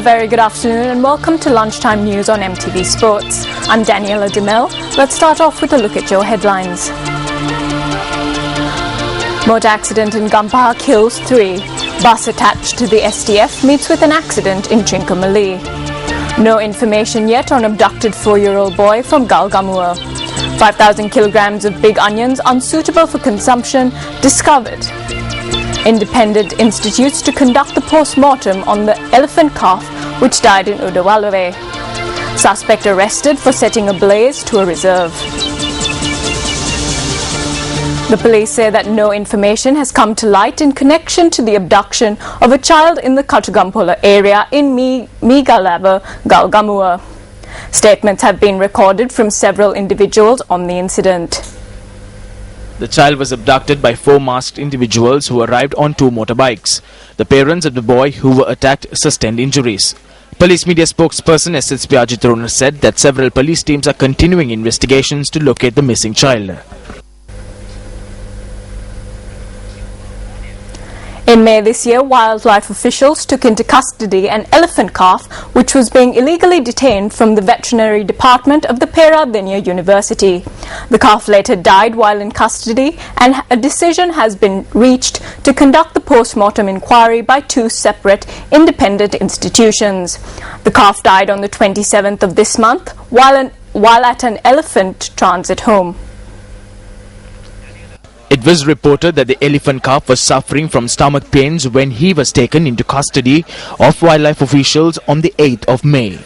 very good afternoon and welcome to Lunchtime News on MTV Sports. I'm Daniela Demel. Let's start off with a look at your headlines. Motor accident in Gampaha kills 3. Bus attached to the STF meets with an accident in Trincomalee. No information yet on abducted 4-year-old boy from Galgamua. 5,000 kilograms of big onions unsuitable for consumption discovered. Independent institutes to conduct the post-mortem on the elephant calf which died in Udawalawe. Suspect arrested for setting ablaze to a reserve. The police say that no information has come to light in connection to the abduction of a child in the Katugampola area in Megalaba, Galgamua. Statements have been recorded from several individuals on the incident. The child was abducted by 4 masked individuals who arrived on 2 motorbikes. The parents of the boy who were attacked sustained injuries. Police media spokesperson SSP Ajit said that several police teams are continuing investigations to locate the missing child. In May this year, wildlife officials took into custody an elephant calf which was being illegally detained from the veterinary department of the Peradeniya University. The calf later died while in custody and a decision has been reached to conduct the post-mortem inquiry by 2 separate independent institutions. The calf died on the 27th of this month while at an elephant transit home. It was reported that the elephant calf was suffering from stomach pains when he was taken into custody of wildlife officials on the 8th of May.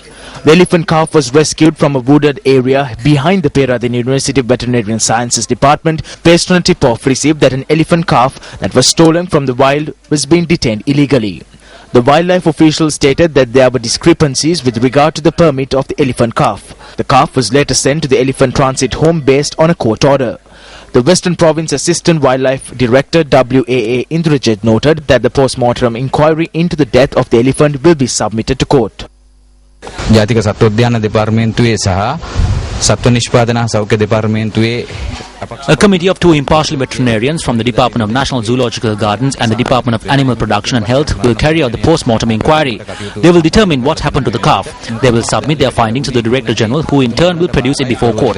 The elephant calf was rescued from a wooded area behind the Peradeniya University Veterinary Sciences Department based on a tip-off received that an elephant calf that was stolen from the wild was being detained illegally. The wildlife officials stated that there were discrepancies with regard to the permit of the elephant calf. The calf was later sent to the elephant transit home based on a court order. The Western Province Assistant Wildlife Director WAA Indrajit noted that the post-mortem inquiry into the death of the elephant will be submitted to court. ජාතික සත්වෝද්‍යාන දෙපාර්තමේන්තුවේ සහ සත්ව නිෂ්පාදන සෞඛ්‍ය දෙපාර්තමේන්තුවේ A committee of 2 impartial veterinarians from the Department of National Zoological Gardens and the Department of Animal Production and Health will carry out the post-mortem inquiry. They will determine what happened to the calf. They will submit their findings to the Director General, who in turn will produce it before court.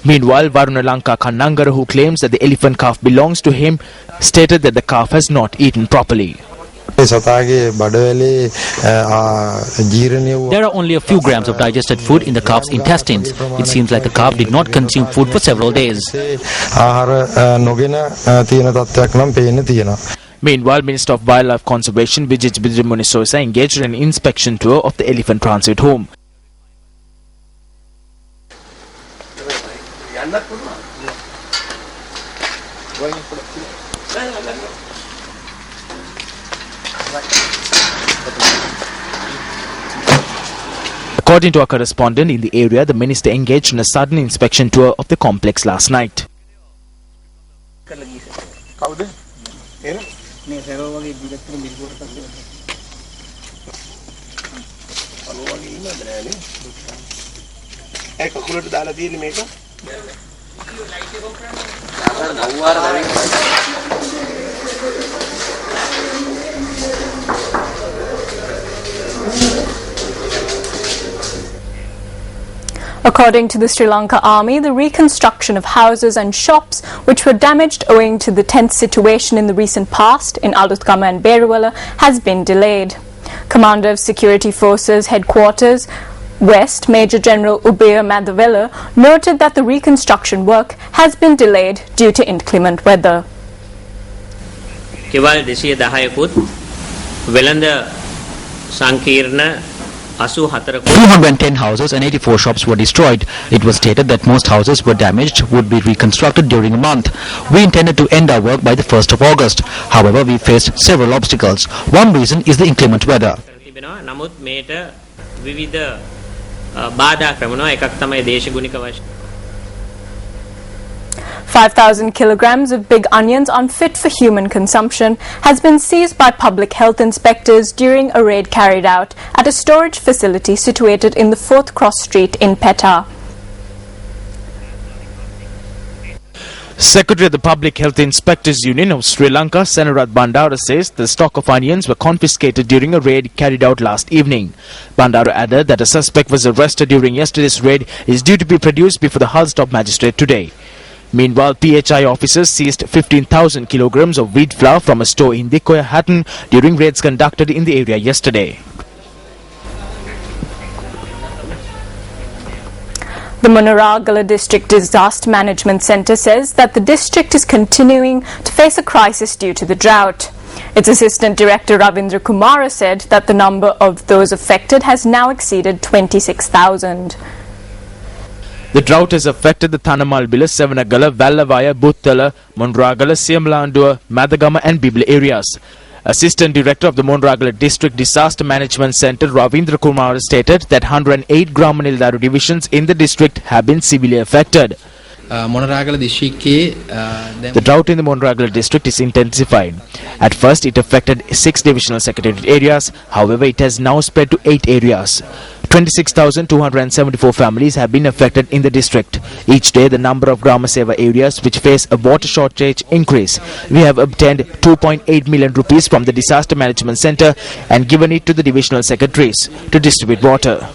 Meanwhile, Varuna Lanka Kannangara, who claims that the elephant calf belongs to him, stated that the calf has not eaten properly. There are only a few grams of digested food in the calf's intestines. It seems like the calf did not consume food for several days. Meanwhile, Minister of Wildlife Conservation Vijay Bidramunisosa engaged in an inspection tour of the elephant transit home. According to our correspondent in the area, the minister engaged in a sudden inspection tour of the complex last night. According to the Sri Lanka Army, the reconstruction of houses and shops which were damaged owing to the tense situation in the recent past in Alutkama and Beruwala has been delayed. Commander of Security Forces Headquarters West, Major General Ubaya Madhavela, noted that the reconstruction work has been delayed due to inclement weather. කෙවල් 210කුත් වෙළඳ සංකීර්ණ 210 houses and 84 shops were destroyed. It was stated that most houses were damaged would be reconstructed during a month. We intended to end our work by the 1st of August. However, we faced several obstacles. One reason is the inclement weather. 5,000 kilograms of big onions unfit for human consumption has been seized by public health inspectors during a raid carried out at a storage facility situated in the 4th Cross Street in Petta. Secretary of the Public Health Inspectors Union of Sri Lanka, Senarath Bandara, says the stock of onions were confiscated during a raid carried out last evening. Bandara added that a suspect was arrested during yesterday's raid is due to be produced before the Hullstop magistrate today. Meanwhile, PHI officers seized 15,000 kilograms of wheat flour from a store in Dikoya, Hatton during raids conducted in the area yesterday. The Monaragala District Disaster Management Centre says that the district is continuing to face a crisis due to the drought. Its Assistant Director Ravindra Kumara said that the number of those affected has now exceeded 26,000. The drought has affected the Thanamalbila, Sevanagala, Vallavaya, Buttala, Monaragala, Siamlandua, Madagama and Bibli areas. Assistant Director of the Monaragala District Disaster Management Centre Ravindra Kumar stated that 108 Gramanildaru divisions in the district have been severely affected. The drought in the Monaragala district is intensified. At first it affected 6 divisional secretariat areas, however it has now spread to 8 areas. 26,274 families have been affected in the district. Each day the number of Grama Seva areas which face a water shortage increase. We have obtained 2.8 million rupees from the Disaster Management Centre and given it to the divisional secretaries to distribute water.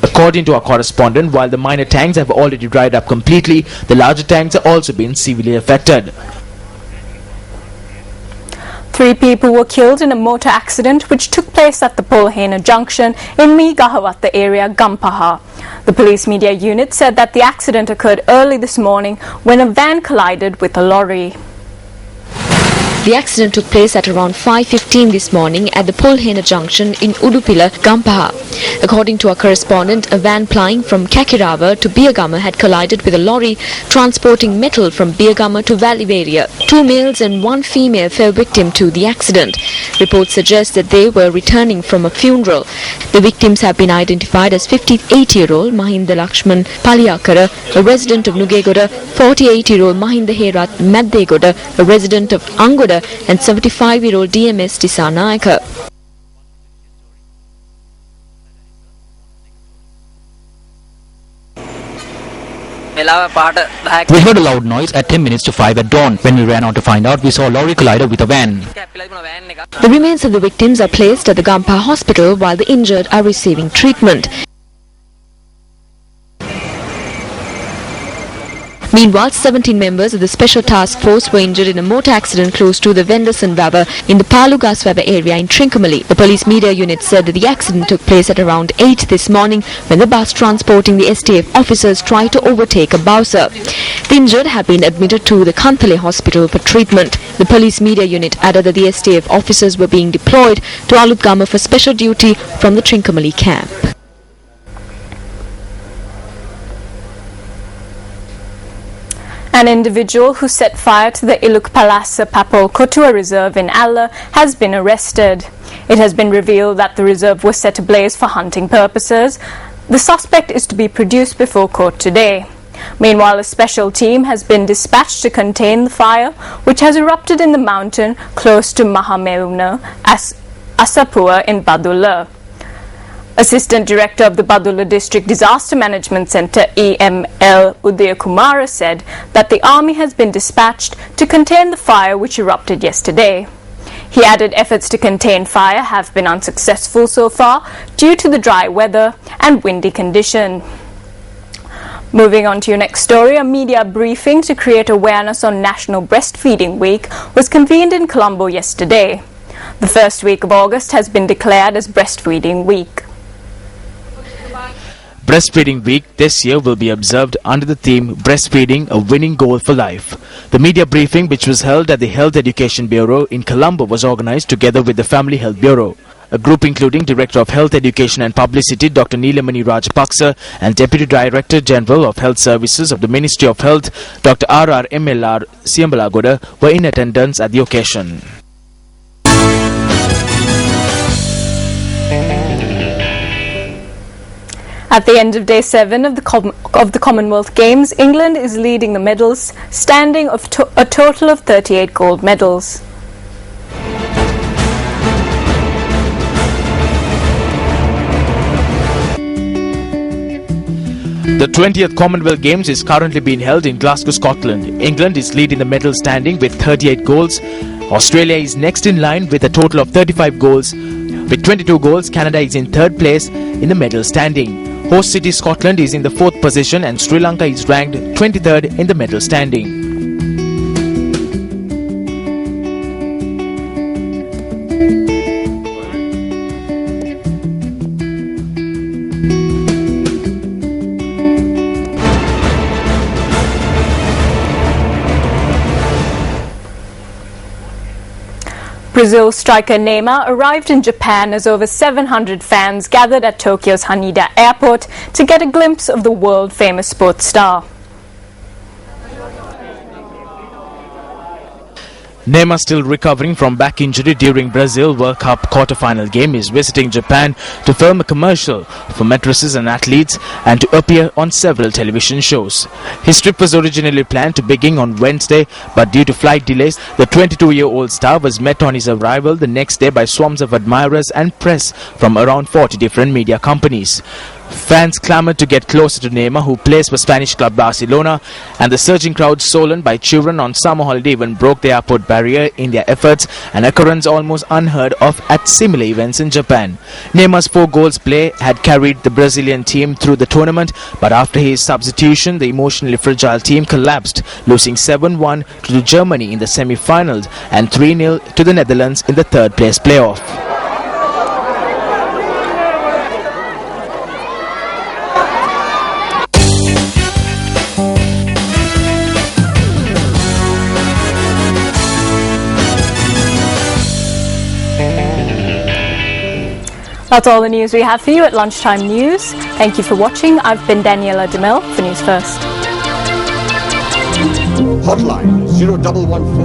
According to our correspondent, while the minor tanks have already dried up completely, the larger tanks have also been severely affected. 3 people were killed in a motor accident which took place at the Polhena junction in Meegahawatha area, Gampaha. The police media unit said that the accident occurred early this morning when a van collided with a lorry. The accident took place at around 5:15 this morning at the Polhena junction in Udupila, Gampaha. According to our correspondent, a van plying from Kakirava to Biagama had collided with a lorry transporting metal from Biagama to Valivaria. 2 males and 1 female fell victim to the accident. Reports suggest that they were returning from a funeral. The victims have been identified as 58-year-old Mahinda Lakshman Paliyakara, a resident of Nugegoda, 48-year-old Mahinda Herat Maddegoda, a resident of Angoda, and 75-year-old DMS Disanayaka. We heard a loud noise at 10 minutes to 5 at dawn. When we ran out to find out, we saw a lorry collide with a van. The remains of the victims are placed at the Gampaha hospital while the injured are receiving treatment. Meanwhile, 17 members of the Special Task Force were injured in a motor accident close to the Venderson Vava in the Palugaswava area in Trincomalee. The police media unit said that the accident took place at around 8 this morning when the bus transporting the STF officers tried to overtake a Bowser. The injured have been admitted to the Kantale hospital for treatment. The police media unit added that the STF officers were being deployed to Alutgama for special duty from the Trincomalee camp. An individual who set fire to the Iluk Palasa Papolko to a reserve in Allah has been arrested. It has been revealed that the reserve was set ablaze for hunting purposes. The suspect is to be produced before court today. Meanwhile, a special team has been dispatched to contain the fire, which has erupted in the mountain close to Mahameuna, Asapua in Badulla. Assistant Director of the Badulla District Disaster Management Centre, EML Udayakumara, said that the army has been dispatched to contain the fire which erupted yesterday. He added efforts to contain fire have been unsuccessful so far due to the dry weather and windy condition. Moving on to your next story, a media briefing to create awareness on National Breastfeeding Week was convened in Colombo yesterday. The first week of August has been declared as Breastfeeding Week. Breastfeeding Week this year will be observed under the theme Breastfeeding, a Winning Goal for Life. The media briefing, which was held at the Health Education Bureau in Colombo, was organized together with the Family Health Bureau. A group including Director of Health Education and Publicity Dr. Neelamani Rajapaksa and Deputy Director General of Health Services of the Ministry of Health Dr. R.R. MLR Siambalagoda were in attendance at the occasion. At the end of Day 7 of the Commonwealth Games, England is leading the medals, standing a total of 38 gold medals. The 20th Commonwealth Games is currently being held in Glasgow, Scotland. England is leading the medal standing with 38 goals. Australia is next in line with a total of 35 goals. With 22 goals, Canada is in third place in the medal standing. Host city Scotland is in the fourth position and Sri Lanka is ranked 23rd in the medal standing. Brazil striker Neymar arrived in Japan as over 700 fans gathered at Tokyo's Haneda airport to get a glimpse of the world-famous sports star. Neymar, still recovering from back injury during Brazil World Cup quarter-final game, is visiting Japan to film a commercial for mattresses and athletes and to appear on several television shows. His trip was originally planned to begin on Wednesday, but due to flight delays, the 22-year-old star was met on his arrival the next day by swarms of admirers and press from around 40 different media companies. Fans clamoured to get closer to Neymar, who plays for Spanish club Barcelona, and the surging crowd swollen by children on summer holiday even broke the airport barrier in their efforts, an occurrence almost unheard of at similar events in Japan. Neymar's 4 goals play had carried the Brazilian team through the tournament, but after his substitution, the emotionally fragile team collapsed, losing 7-1 to Germany in the semi-finals and 3-0 to the Netherlands in the third-place playoff. That's all the news we have for you at Lunchtime News. Thank you for watching. I've been Daniela DeMille for Newsfirst. Hotline 0114